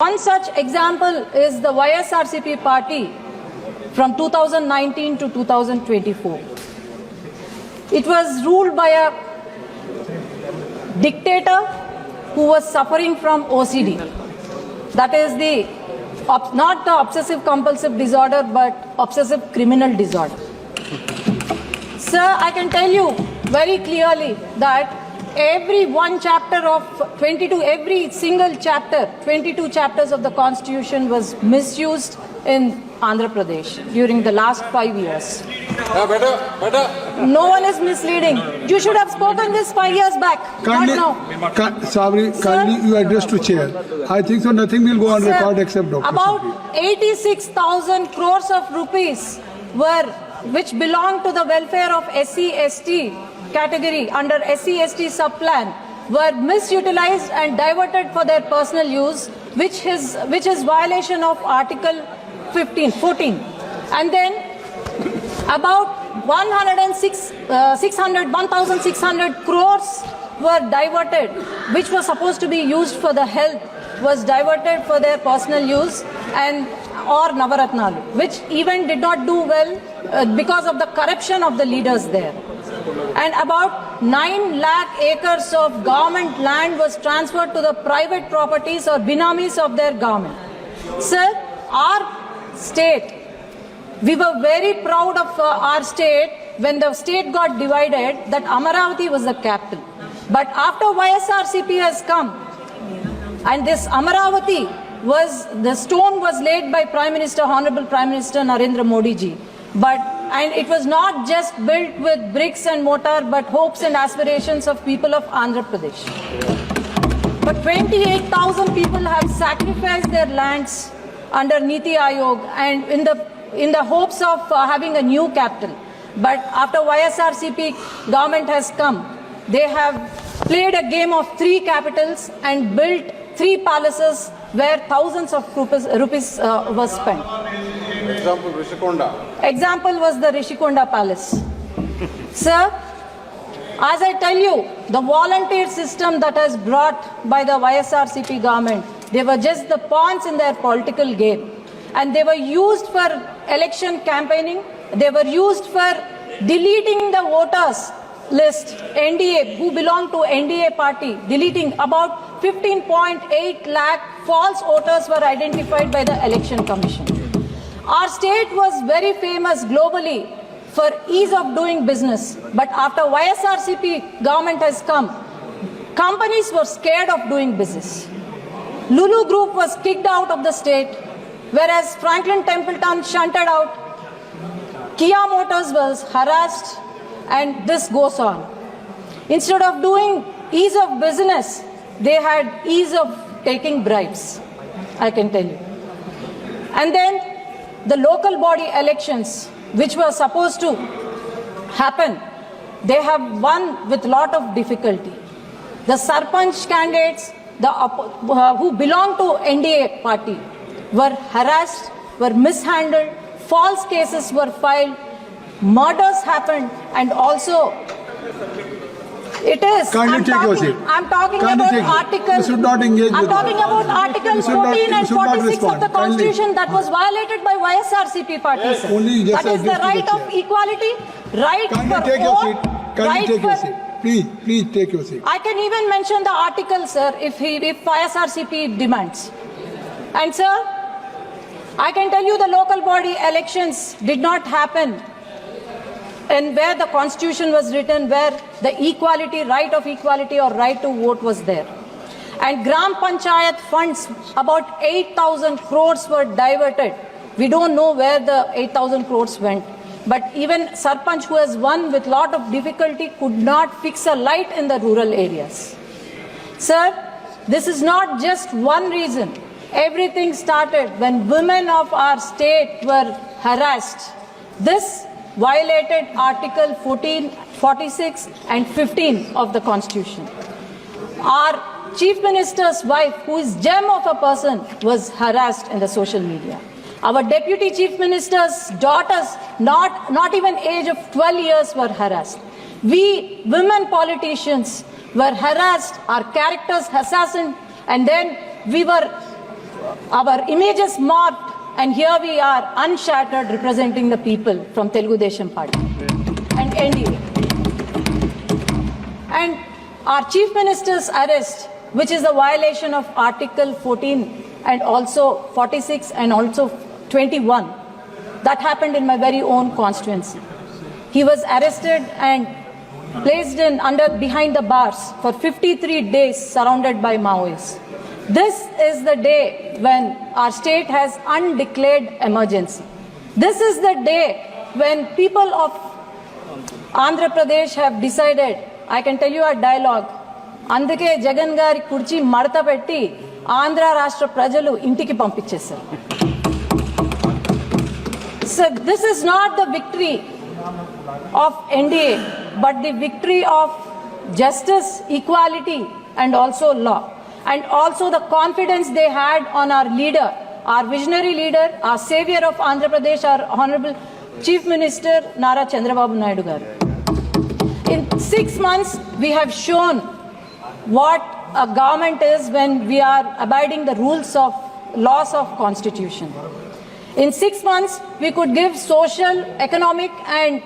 One such example is the YSRCP party from 2019 to 2024. It was ruled by a dictator who was suffering from OCD. That is not the obsessive compulsive disorder, but obsessive criminal disorder. Sir, I can tell you very clearly that every one chapter of 22, every single chapter, 22 chapters of the Constitution was misused in Andhra Pradesh during the last 5 years. No one is misleading. You should have spoken this 5 years back, Kindly, not now. kindly you address to chair. I think so nothing will go on Sir, record except Dr. About 86,000 crores of rupees which belong to the welfare of SC/ST category under SC/ST sub-plan were misutilized and diverted for their personal use, which is violation of Article 14. And then about 1,600 crores were diverted, which was supposed to be used for the health, was diverted for their personal use or Navaratnalu, which even did not do well because of the corruption of the leaders there. And about 9 lakh acres of government land was transferred to the private properties or binamis of their government. Sir, our state, we were very proud of our state when the state got divided, that Amaravati was the capital. But after YSRCP has come, and this Amaravati the stone was laid by Honorable Prime Minister Narendra Modi ji. And it was not just built with bricks and mortar, but hopes and aspirations of people of Andhra Pradesh. But 28,000 people have sacrificed their lands under Niti Aayog and in the hopes of having a new capital. But after YSRCP government has come, they have played a game of 3 capitals and built 3 palaces where thousands of rupees was spent. Example, Rishikonda. Example was the Rishikonda Palace. Sir, as I tell you, the volunteer system that has brought by the YSRCP government, they were just the pawns in their political game. And they were used for election campaigning. They were used for deleting the voters list, NDA, who belong to NDA party, deleting about 15.8 lakh false voters were identified by the Election Commission. Our state was very famous globally for ease of doing business. But after YSRCP government has come, companies were scared of doing business. Lulu Group was kicked out of the state, whereas Franklin Templeton shunted out. Kia Motors was harassed, and this goes on. Instead of doing ease of business, they had ease of taking bribes, I can tell you. And then the local body elections, which were supposed to happen, they have won with lot of difficulty. The Sarpanch candidates who belong to NDA party were harassed, were mishandled, false cases were filed, murders happened, and also it is. Kindly take your seat. I'm talking Kindly about take it. Article. You should not engage I'm with talking that. about Article You should not- 14 and you should not 46 of respond. the Kindly. Constitution that was violated by YSRCP party. Yes, sir. only just That is the address to the right of chair. equality, right Kindly for take your vote, seat. Kindly right take your for. seat. Please take your seat. I can even mention the article, sir, if YSRCP demands. And sir, I can tell you the local body elections did not happen and where the Constitution was written, where the equality, right of equality or right to vote was there. And Gram Panchayat funds, about 8,000 crores were diverted. We don't know where the 8,000 crores went. But even Sarpanch, who has won with lot of difficulty, could not fix a light in the rural areas. Sir, this is not just one reason. Everything started when women of our state were harassed. This violated Article 14, 46 and 15 of the Constitution. Our Chief Minister's wife, who is gem of a person, was harassed in the social media. Our Deputy Chief Minister's daughters, not even age of 12 years, were harassed. We women politicians were harassed, our characters assassinated, and then we were Our images morphed, and here we are unshattered, representing the people from Telugu Desam Party and NDA. And our Chief Minister's arrest, which is a violation of Article 14 and also 46 and also 21, that happened in my very own constituency. He was arrested and placed in behind the bars for 53 days, surrounded by Maoists. This is the day when our state has undeclared emergency. This is the day when people of Andhra Pradesh have decided. I can tell you a dialogue. అందుకే జగన్ గారి కుర్చీ మడత పెట్టి ఆంధ్ర రాష్ట్ర ప్రజలు ఇంటికి పంపించేశారు. So this is not the victory of NDA, but the victory of justice, equality, and also law, and also the confidence they had on our leader, our visionary leader, our savior of Andhra Pradesh, our Honorable Chief Minister Nara Chandrababu Naidu garu. In 6 months, we have shown what a government is when we are abiding the rules of laws of constitution. In 6 months, we could give social, economic, and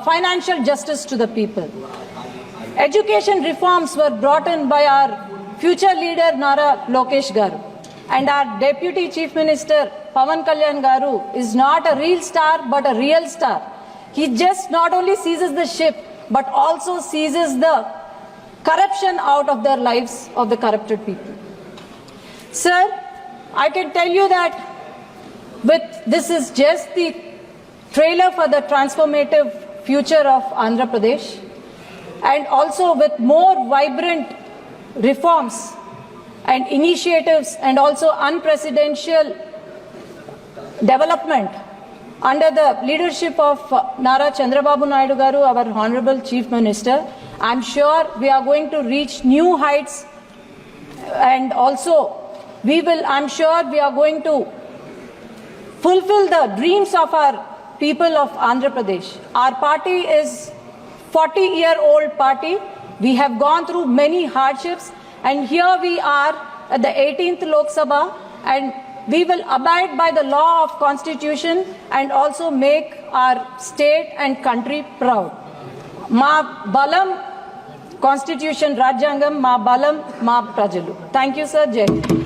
financial justice to the people. Education reforms were brought in by our future leader Nara Lokesh Garu, and our Deputy Chief Minister Pawan Kalyan Garu is not a real star but a real star. He just not only seizes the ship but also seizes the corruption out of their lives of the corrupted people. Sir, I can tell you that this is just the trailer for the transformative future of Andhra Pradesh, and also with more vibrant reforms and initiatives and also unprecedented development under the leadership of Nara Chandrababu Naidu Garu, our Honorable Chief Minister. I'm sure we are going to reach new heights, and also I'm sure we are going to fulfill the dreams of our people of Andhra Pradesh. Our party is 40-year-old party. We have gone through many hardships, and here we are at the 18th Lok Sabha, and we will abide by the law of constitution and also make our state and country proud. Ma balam constitution rajyangam, ma balam ma prajalu. Thank you, sir. Jai Hind.